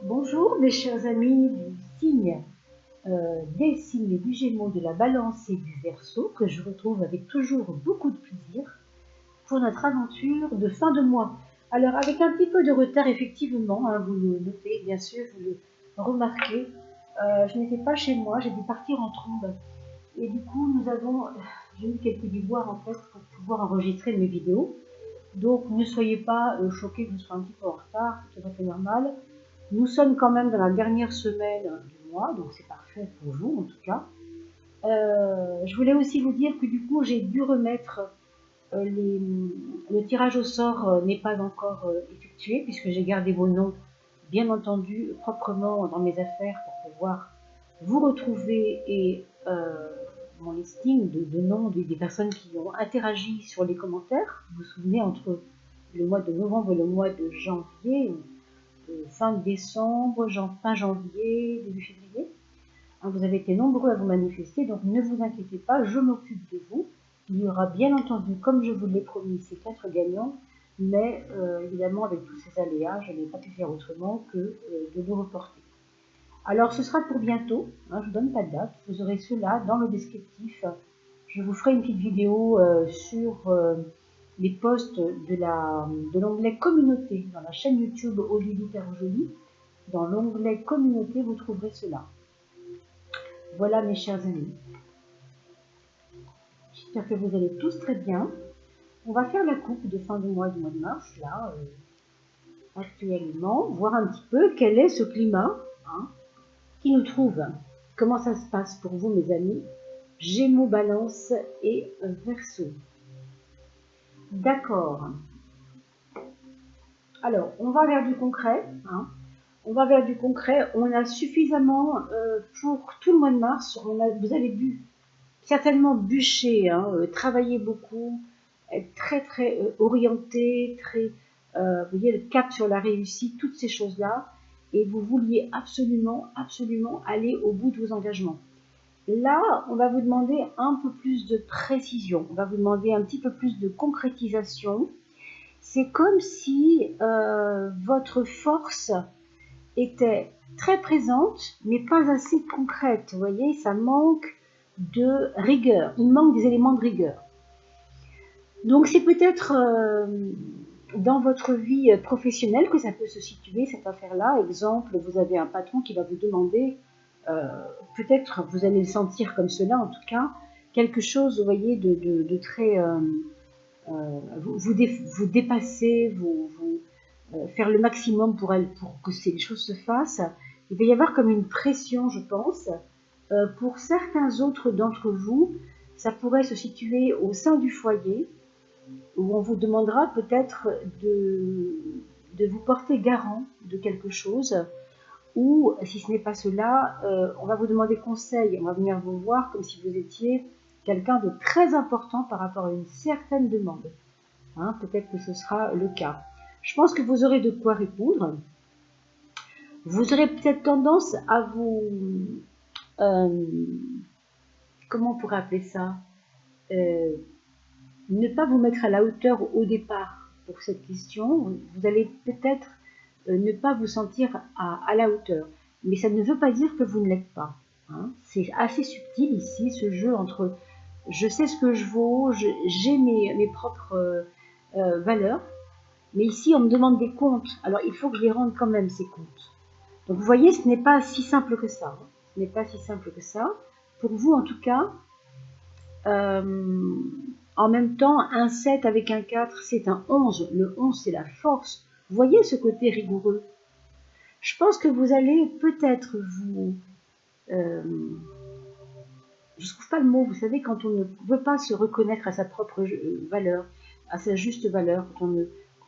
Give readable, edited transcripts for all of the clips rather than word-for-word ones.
Bonjour mes chers amis du signe, des signes du Gémeaux, de la Balance et du Verseau, que je retrouve avec toujours beaucoup de plaisir pour notre aventure de fin de mois. Alors avec un petit peu de retard effectivement, vous le notez bien sûr, vous le remarquez, je n'étais pas chez moi, j'ai dû partir en trombe. Et du coup j'ai eu quelques déboires en fait pour pouvoir enregistrer mes vidéos. Donc ne soyez pas choqués que je sois un petit peu en retard, c'est tout à fait normal. Nous sommes quand même dans la dernière semaine du mois, donc c'est parfait pour vous en tout cas. Je voulais aussi vous dire que du coup j'ai dû remettre le tirage au sort n'est pas encore effectué puisque j'ai gardé vos noms bien entendu proprement dans mes affaires pour pouvoir vous retrouver et mon listing de noms des personnes qui ont interagi sur les commentaires. Vous vous souvenez, entre le mois de novembre et le mois de janvier, fin décembre, fin janvier, début février. Vous avez été nombreux à vous manifester, donc ne vous inquiétez pas, je m'occupe de vous. Il y aura bien entendu, comme je vous l'ai promis, ces 4 gagnants, mais évidemment avec tous ces aléas, je n'ai pas pu faire autrement que de le reporter. Alors ce sera pour bientôt, je ne vous donne pas de date, vous aurez cela dans le descriptif. Je vous ferai une petite vidéo sur les posts de l'onglet communauté dans la chaîne YouTube Olivier Perrojoli. Dans l'onglet communauté, vous trouverez cela. Voilà mes chers amis. J'espère que vous allez tous très bien. On va faire la coupe de fin du mois de mars, là, actuellement, voir un petit peu quel est ce climat qui nous trouve. Comment ça se passe pour vous, mes amis, Gémeaux, Balance et Verseau. D'accord. Alors, on va vers du concret. On va vers du concret. On a suffisamment pour tout le mois de mars. Vous avez dû certainement bûcher, travailler beaucoup, être très orienté, vous voyez, le cap sur la réussite, toutes ces choses-là. Et vous vouliez absolument aller au bout de vos engagements. Là, on va vous demander un peu plus de précision. On va vous demander un petit peu plus de concrétisation. C'est comme si votre force était très présente, mais pas assez concrète. Vous voyez, ça manque de rigueur. Il manque des éléments de rigueur. Donc, c'est peut-être dans votre vie professionnelle que ça peut se situer, cette affaire-là. Exemple, vous avez un patron qui va vous demander, peut-être vous allez le sentir comme cela en tout cas, quelque chose, vous voyez, de très... vous dépasser, faire le maximum pour que les choses se fassent. Il va y avoir comme une pression, je pense. Pour certains autres d'entre vous, ça pourrait se situer au sein du foyer, où on vous demandera peut-être de vous porter garant de quelque chose, ou si ce n'est pas cela, on va vous demander conseil, on va venir vous voir comme si vous étiez quelqu'un de très important par rapport à une certaine demande. Peut-être que ce sera le cas. Je pense que vous aurez de quoi répondre. Vous aurez peut-être tendance à vous... comment on pourrait appeler ça, ne pas vous mettre à la hauteur au départ pour cette question. Vous allez peut-être ne pas vous sentir à la hauteur. Mais ça ne veut pas dire que vous ne l'êtes pas. C'est assez subtil ici, ce jeu entre je sais ce que je vaux, j'ai mes propres valeurs, mais ici on me demande des comptes. Alors il faut que je les rende quand même, ces comptes. Donc vous voyez, ce n'est pas si simple que ça. Ce n'est pas si simple que ça. Pour vous en tout cas, en même temps, un 7 avec un 4, c'est un 11. Le 11, c'est la force. Vous voyez ce côté rigoureux. Je pense que vous allez peut-être vous... je ne trouve pas le mot, vous savez, quand on ne veut pas se reconnaître à sa propre valeur, à sa juste valeur, quand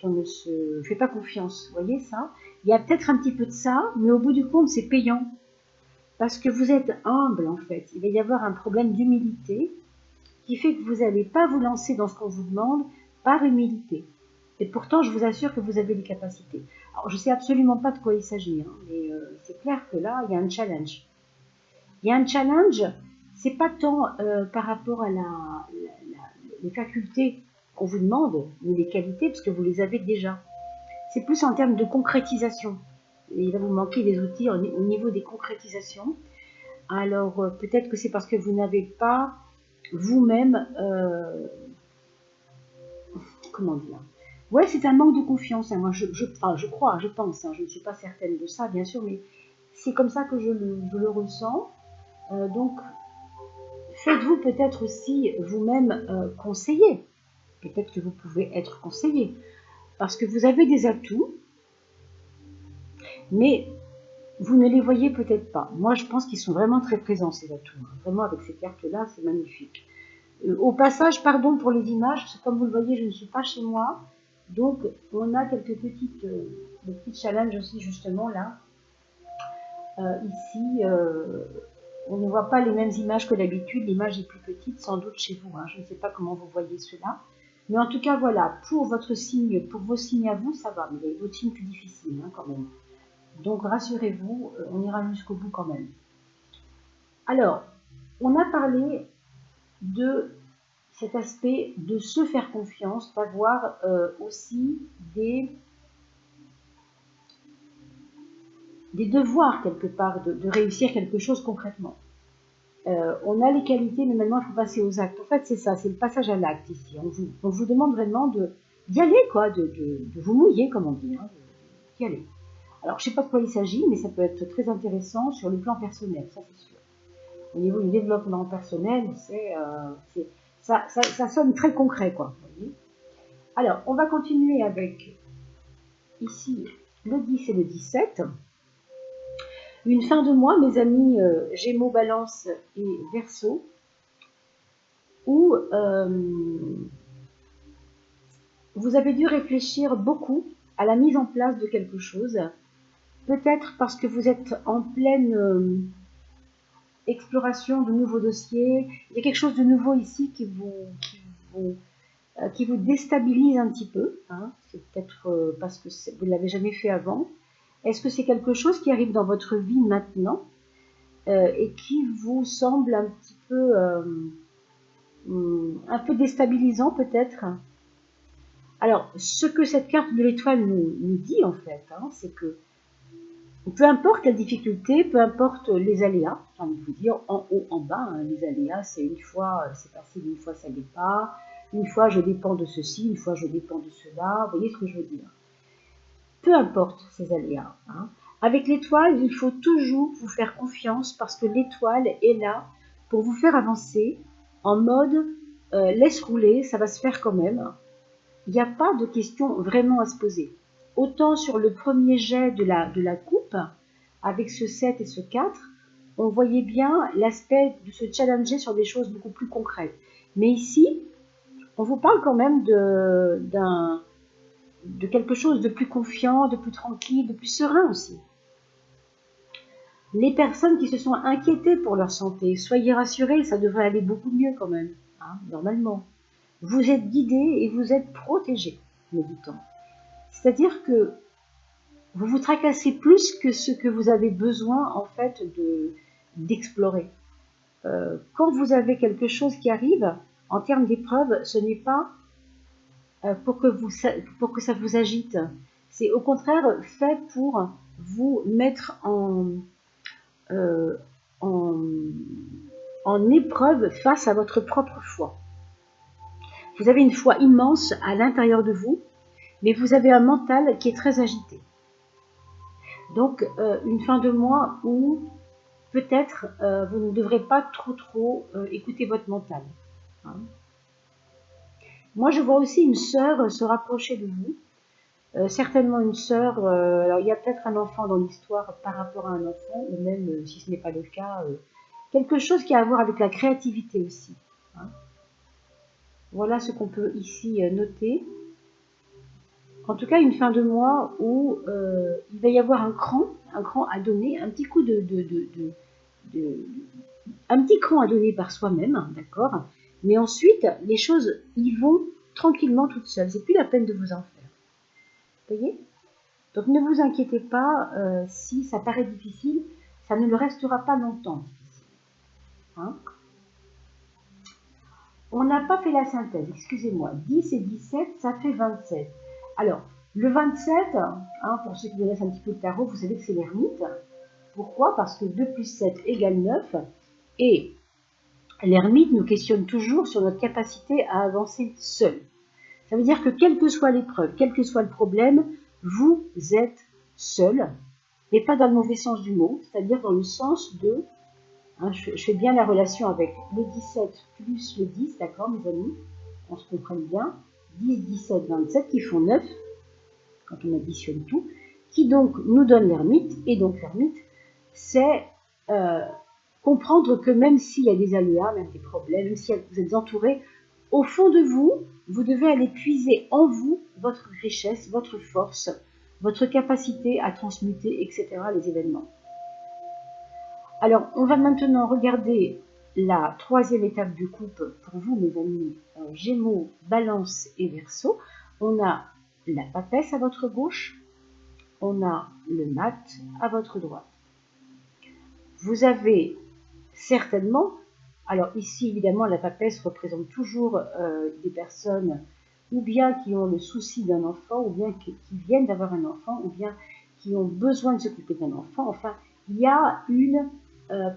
on ne se fait pas confiance. Vous voyez ça? Il y a peut-être un petit peu de ça, mais au bout du compte, c'est payant. Parce que vous êtes humble, en fait. Il va y avoir un problème d'humilité qui fait que vous n'allez pas vous lancer dans ce qu'on vous demande par humilité. Et pourtant, je vous assure que vous avez les capacités. Alors, je ne sais absolument pas de quoi il s'agit, mais c'est clair que là, il y a un challenge. Il y a un challenge, c'est pas tant par rapport à les facultés qu'on vous demande, ou les qualités, parce que vous les avez déjà. C'est plus en termes de concrétisation. il va vous manquer des outils au niveau des concrétisations. Alors, peut-être que c'est parce que vous n'avez pas vous-même, comment dire, ouais, c'est un manque de confiance, hein. Moi, enfin, je crois, je pense, hein, je ne suis pas certaine de ça, bien sûr, mais c'est comme ça que je le ressens. Donc, faites-vous peut-être aussi vous-même conseiller. Peut-être que vous pouvez être conseillé, parce que vous avez des atouts, mais vous ne les voyez peut-être pas. Moi, je pense qu'ils sont vraiment très présents, ces atouts. Vraiment, avec ces cartes-là, c'est magnifique. Au passage, pardon pour les images, parce que comme vous le voyez, je ne suis pas chez moi. Donc, on a quelques des petits challenges aussi, justement, là. Ici, on ne voit pas les mêmes images que d'habitude. L'image est plus petite, sans doute chez vous. Hein. Je ne sais pas comment vous voyez cela. Mais en tout cas, voilà, pour votre signe, pour vos signes à vous, ça va. Mais il y a d'autres signes plus difficiles, hein, quand même. Donc, rassurez-vous, on ira jusqu'au bout quand même. Alors, on a parlé de cet aspect de se faire confiance, d'avoir aussi des devoirs quelque part, de réussir quelque chose concrètement. On a les qualités, mais maintenant il faut passer aux actes. En fait, c'est ça, c'est le passage à l'acte ici. On vous demande vraiment d'y aller, quoi, de vous mouiller, comme on dit, hein, d'y aller. Alors, je ne sais pas de quoi il s'agit, mais ça peut être très intéressant sur le plan personnel, ça c'est sûr. Au niveau du développement personnel, ça sonne très concret, quoi. Vous voyez. Alors, on va continuer avec, ici, le 10 et le 17. Une fin de mois, mes amis Gémeaux, Balance et Verseau, où vous avez dû réfléchir beaucoup à la mise en place de quelque chose. Peut-être parce que vous êtes en pleine exploration de nouveaux dossiers. Il y a quelque chose de nouveau ici qui vous déstabilise un petit peu. Hein. C'est peut-être parce que vous ne l'avez jamais fait avant. Est-ce que c'est quelque chose qui arrive dans votre vie maintenant et qui vous semble un petit peu déstabilisant peut-être? Alors, ce que cette carte de l'étoile nous dit en fait, hein, c'est que peu importe la difficulté, peu importe les aléas, j'ai envie de vous dire, en haut, en bas, hein, les aléas, c'est une fois c'est facile, une fois ça l'est pas, une fois je dépends de ceci, une fois je dépends de cela, vous voyez ce que je veux dire? Peu importe ces aléas. Hein. Avec l'étoile, il faut toujours vous faire confiance parce que l'étoile est là pour vous faire avancer en mode laisse rouler, ça va se faire quand même. Il n'y a pas de question vraiment à se poser. Autant sur le premier jet de la coupe, avec ce 7 et ce 4, on voyait bien l'aspect de se challenger sur des choses beaucoup plus concrètes. Mais ici, on vous parle quand même de quelque chose de plus confiant, de plus tranquille, de plus serein aussi. Les personnes qui se sont inquiétées pour leur santé, soyez rassurés, ça devrait aller beaucoup mieux quand même, hein, normalement. Vous êtes guidés et vous êtes protégés, me dit-on. C'est-à-dire que vous vous tracassez plus que ce que vous avez besoin en fait d'explorer. Quand vous avez quelque chose qui arrive, en termes d'épreuve, ce n'est pas pour que ça vous agite. C'est au contraire fait pour vous mettre en épreuve face à votre propre foi. Vous avez une foi immense à l'intérieur de vous, mais vous avez un mental qui est très agité. Donc, une fin de mois où peut-être vous ne devrez pas trop écouter votre mental. Hein. Moi, je vois aussi une sœur se rapprocher de vous. Certainement une sœur, alors il y a peut-être un enfant dans l'histoire par rapport à un enfant, ou même, si ce n'est pas le cas, quelque chose qui a à voir avec la créativité aussi. Hein. Voilà ce qu'on peut ici noter. En tout cas, une fin de mois où il va y avoir un cran à donner, un petit coup un petit cran à donner par soi-même, d'accord. Mais ensuite, les choses y vont tranquillement toutes seules. C'est plus la peine de vous en faire. Vous voyez? Donc ne vous inquiétez pas si ça paraît difficile, ça ne le restera pas longtemps difficile. Hein. On n'a pas fait la synthèse, excusez-moi. 10 et 17, ça fait 27. Alors, Le 27, pour ceux qui connaissent un petit peu le tarot, vous savez que c'est l'ermite. Pourquoi? Parce que 2 plus 7 égale 9. Et l'ermite nous questionne toujours sur notre capacité à avancer seul. Ça veut dire que quelle que soit l'épreuve, quel que soit le problème, vous êtes seul, et pas dans le mauvais sens du mot, c'est-à-dire dans le sens de, je fais bien la relation avec le 17 plus le 10, d'accord mes amis, on se comprenne bien, 10, 17, 27 qui font 9, quand on additionne tout, qui donc nous donne l'ermite, et donc l'ermite, c'est comprendre que même s'il y a des aléas, même des problèmes, même si vous êtes entouré, au fond de vous, vous devez aller puiser en vous votre richesse, votre force, votre capacité à transmuter, etc. les événements. Alors, on va maintenant regarder la 3e étape du couple pour vous, mes amis Gémeaux, Balance et Verseau. On a la papesse à votre gauche, on a le mat à votre droite. Vous avez certainement, alors ici évidemment la papesse représente toujours des personnes ou bien qui ont le souci d'un enfant, ou bien qui viennent d'avoir un enfant, ou bien qui ont besoin de s'occuper d'un enfant. Enfin, il y a une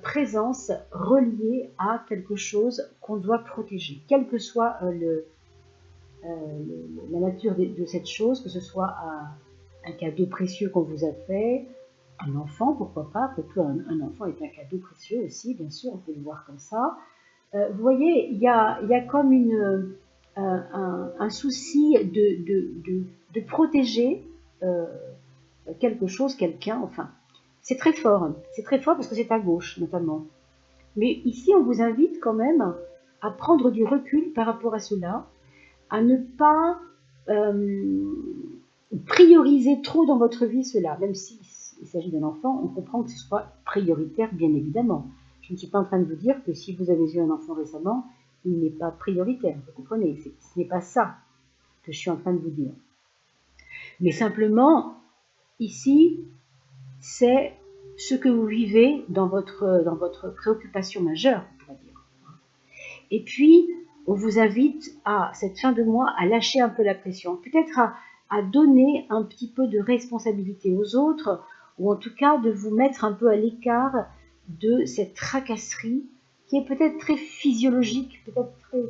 présence reliée à quelque chose qu'on doit protéger, quelle que soit la nature de cette chose, que ce soit un cadeau précieux qu'on vous a fait, un enfant, pourquoi pas, après tout un enfant est un cadeau précieux aussi, bien sûr, on peut le voir comme ça. Vous voyez, il y a comme un souci de protéger quelque chose, quelqu'un, enfin, c'est très fort parce que c'est à gauche notamment. Mais ici, on vous invite quand même à prendre du recul par rapport à cela, à ne pas prioriser trop dans votre vie cela, même s'il s'agit d'un enfant, on comprend que ce soit prioritaire, bien évidemment. Je ne suis pas en train de vous dire que si vous avez eu un enfant récemment, il n'est pas prioritaire, vous comprenez, ce n'est pas ça que je suis en train de vous dire. Mais simplement, ici, c'est ce que vous vivez dans votre préoccupation majeure, on pourrait dire. Et puis, on vous invite à cette fin de mois à lâcher un peu la pression, peut-être à donner un petit peu de responsabilité aux autres, ou en tout cas de vous mettre un peu à l'écart de cette tracasserie qui est peut-être très physiologique, peut-être très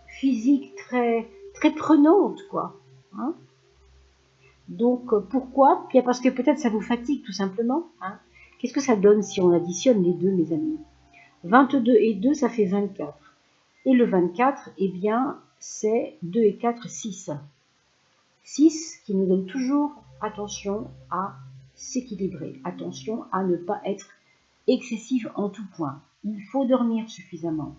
physique, très prenante, quoi. Hein. Donc, pourquoi? Bien parce que peut-être ça vous fatigue, tout simplement. Hein. Qu'est-ce que ça donne si on additionne les deux, mes amis? 22 et 2, ça fait 24. Et le 24, eh bien, c'est 2 et 4, 6. 6 qui nous donne toujours attention à s'équilibrer, attention à ne pas être excessif en tout point. Il faut dormir suffisamment.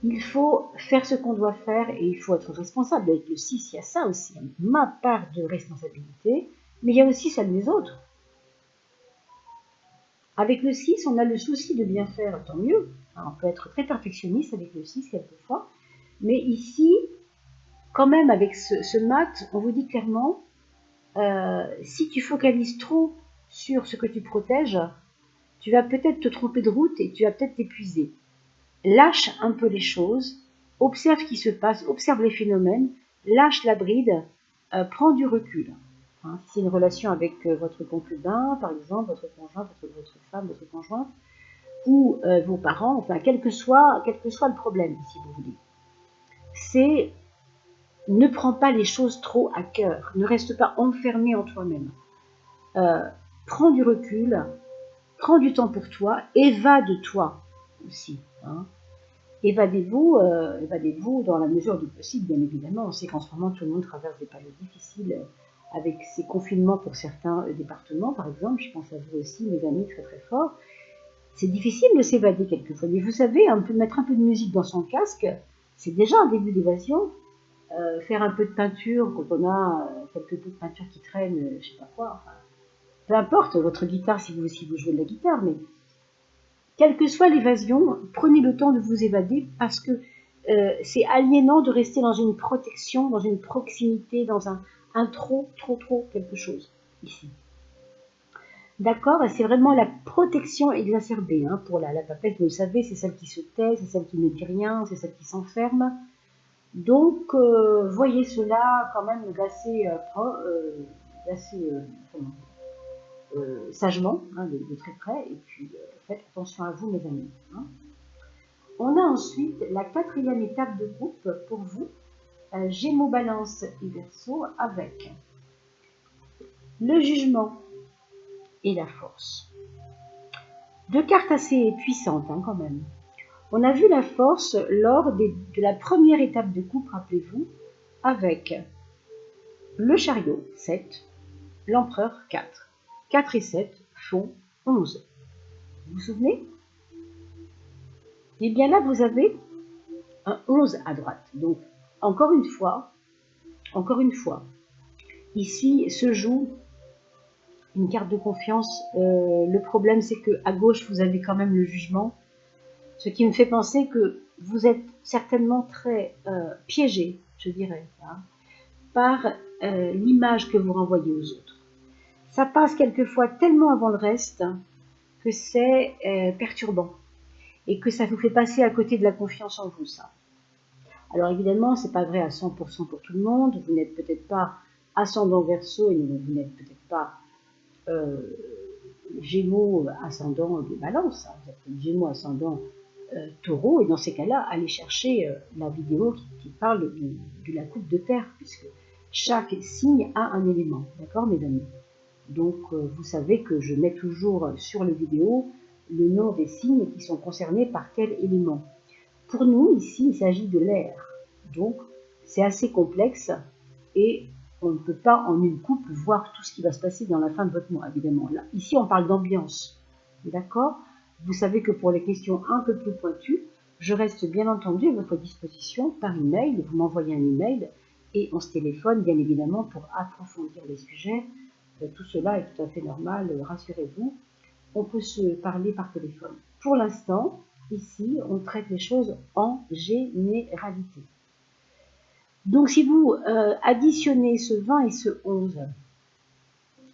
Il faut faire ce qu'on doit faire et il faut être responsable. Avec le 6, il y a ça aussi, ma part de responsabilité, mais il y a aussi celle des autres. Avec le 6, on a le souci de bien faire, tant mieux. On peut être très perfectionniste avec le 6 quelquefois. Mais ici, quand même, avec ce mat, on vous dit clairement, si tu focalises trop sur ce que tu protèges, tu vas peut-être te tromper de route et tu vas peut-être t'épuiser. Lâche un peu les choses, observe ce qui se passe, observe les phénomènes, lâche la bride, prends du recul. Hein, si c'est une relation avec votre concubin, par exemple, votre conjoint, votre femme, votre conjointe, ou vos parents, enfin, quel que soit le problème, si vous voulez. C'est ne prends pas les choses trop à cœur, ne reste pas enfermé en toi-même. Prends du recul, prends du temps pour toi, évade-toi aussi. Hein. Évadez-vous dans la mesure du possible, bien évidemment. On sait qu'en ce moment, tout le monde traverse des périodes difficiles avec ces confinements pour certains départements, par exemple. Je pense à vous aussi, mes amis, très très fort. C'est difficile de s'évader quelquefois, mais vous savez, on peut mettre un peu de musique dans son casque, c'est déjà un début d'évasion. Faire un peu de peinture quand on a quelques bouts de peinture qui traînent, je sais pas quoi. Enfin, peu importe votre guitare si vous jouez de la guitare, mais quelle que soit l'évasion, prenez le temps de vous évader parce que c'est aliénant de rester dans une protection, dans une proximité, dans un trop quelque chose ici. D'accord? Et c'est vraiment la protection exacerbée pour la papesse, vous le savez, c'est celle qui se tait, c'est celle qui ne dit rien, c'est celle qui s'enferme. Donc, voyez cela quand même d'assez sagement, hein, de très près, et puis faites attention à vous, mes amis. Hein. On a ensuite la quatrième étape de groupe pour vous, Gémeaux, Balance et Verseau, avec le jugement et la force. Deux cartes assez puissantes, hein, quand même. On a vu la force lors de la première étape de coupe, rappelez-vous, avec le chariot, 7, l'empereur, 4. 4 et 7 font 11. Vous vous souvenez? Et bien là, vous avez un 11 à droite. Donc, encore une fois, ici se joue une carte de confiance. Le problème, c'est qu'à gauche, vous avez quand même le jugement. Ce qui me fait penser que vous êtes certainement très piégé, je dirais, hein, par l'image que vous renvoyez aux autres. Ça passe quelquefois tellement avant le reste que c'est perturbant et que ça vous fait passer à côté de la confiance en vous, ça. Alors évidemment, c'est pas vrai à 100% pour tout le monde. Vous n'êtes peut-être pas ascendant Verseau et vous n'êtes peut-être pas Gémeaux ascendant de Balance. Hein. Vous êtes Gémeaux ascendant Taureau, et dans ces cas-là, allez chercher la vidéo qui parle de la coupe de terre, puisque chaque signe a un élément, d'accord mes amis? Donc vous savez que je mets toujours sur les vidéos le nom des signes qui sont concernés par quel élément. Pour nous, ici, il s'agit de l'air, donc c'est assez complexe, et on ne peut pas en une coupe voir tout ce qui va se passer dans la fin de votre mois, évidemment. Là, ici, on parle d'ambiance, d'accord? Vous savez que pour les questions un peu plus pointues, je reste bien entendu à votre disposition par email. Vous m'envoyez un email et on se téléphone, bien évidemment, pour approfondir les sujets. Tout cela est tout à fait normal, rassurez-vous. On peut se parler par téléphone. Pour l'instant, ici, on traite les choses en généralité. Donc, si vous additionnez ce 20 et ce 11,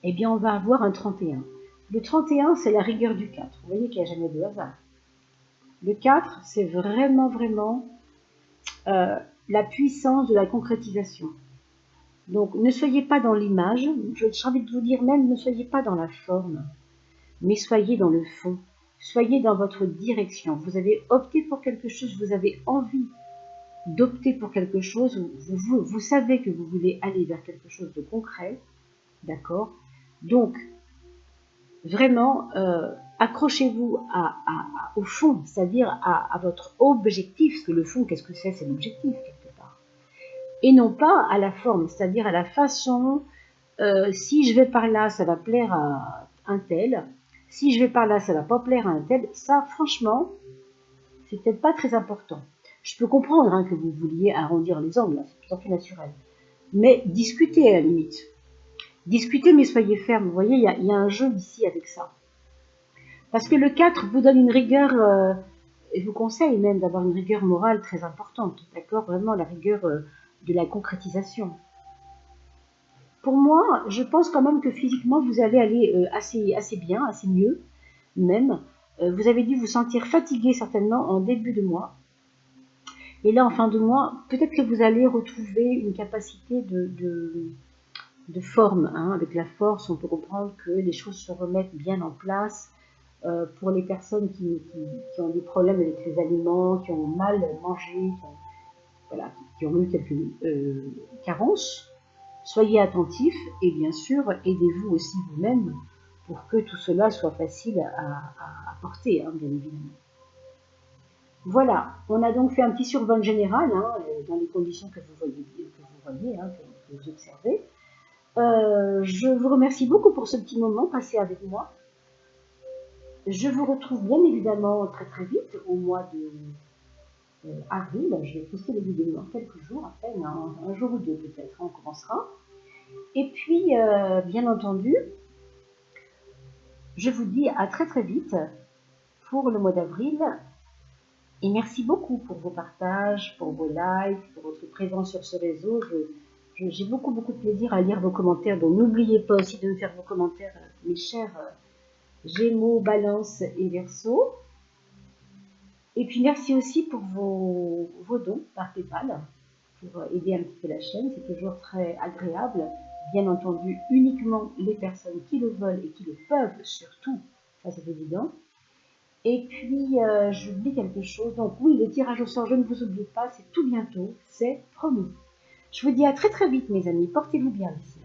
eh bien, on va avoir un 31. Le 31, c'est la rigueur du 4. Vous voyez qu'il n'y a jamais de hasard. Le 4, c'est vraiment la puissance de la concrétisation. Donc, ne soyez pas dans l'image, j'ai envie de vous dire même, ne soyez pas dans la forme, mais soyez dans le fond, soyez dans votre direction. Vous avez opté pour quelque chose, vous avez envie d'opter pour quelque chose, vous savez que vous voulez aller vers quelque chose de concret, d'accord? Donc, vraiment, accrochez-vous au fond, c'est-à-dire à votre objectif, parce que le fond, qu'est-ce que c'est? C'est l'objectif, quelque part. Et non pas à la forme, c'est-à-dire à la façon, si je vais par là, ça va plaire à un tel, si je vais par là, ça va pas plaire à un tel. Ça, franchement, c'est peut-être pas très important. Je peux comprendre hein, que vous vouliez arrondir les angles, c'est tout à fait naturel. Mais discutez à la limite. Discutez, mais soyez ferme. Vous voyez, il y a un jeu ici avec ça. Parce que le 4 vous donne une rigueur, et je vous conseille même d'avoir une rigueur morale très importante, d'accord? Vraiment la rigueur de la concrétisation. Pour moi, je pense quand même que physiquement, vous allez aller assez bien, assez mieux, même. Vous avez dû vous sentir fatigué certainement en début de mois. Et là, en fin de mois, peut-être que vous allez retrouver une capacité de forme. Hein. Avec la force, on peut comprendre que les choses se remettent bien en place. Pour les personnes qui ont des problèmes avec les aliments, qui ont mal mangé, qui ont eu quelques carences, soyez attentifs et bien sûr, aidez-vous aussi vous-même pour que tout cela soit facile à porter, hein, bien évidemment. Voilà, on a donc fait un petit survol général hein, dans les conditions que vous voyez, hein, que vous observez. Je vous remercie beaucoup pour ce petit moment passé avec moi. Je vous retrouve bien évidemment très vite au mois de avril. Je vais poster les vidéos dans quelques jours, à peine un jour ou deux peut-être, on commencera. Et puis, bien entendu, je vous dis à très vite pour le mois d'avril. Et merci beaucoup pour vos partages, pour vos likes, pour votre présence sur ce réseau. J'ai beaucoup de plaisir à lire vos commentaires. Donc n'oubliez pas aussi de me faire vos commentaires, mes chers Gémeaux, Balance et Verseau. Et puis merci aussi pour vos dons par PayPal. pour aider un petit peu la chaîne. C'est toujours très agréable. Bien entendu, uniquement les personnes qui le veulent et qui le peuvent, surtout, ça c'est évident. Et puis, j'oublie quelque chose. Donc oui, le tirage au sort, je ne vous oublie pas, c'est tout bientôt, c'est promis. Je vous dis à très très vite mes amis, portez-vous bien ici.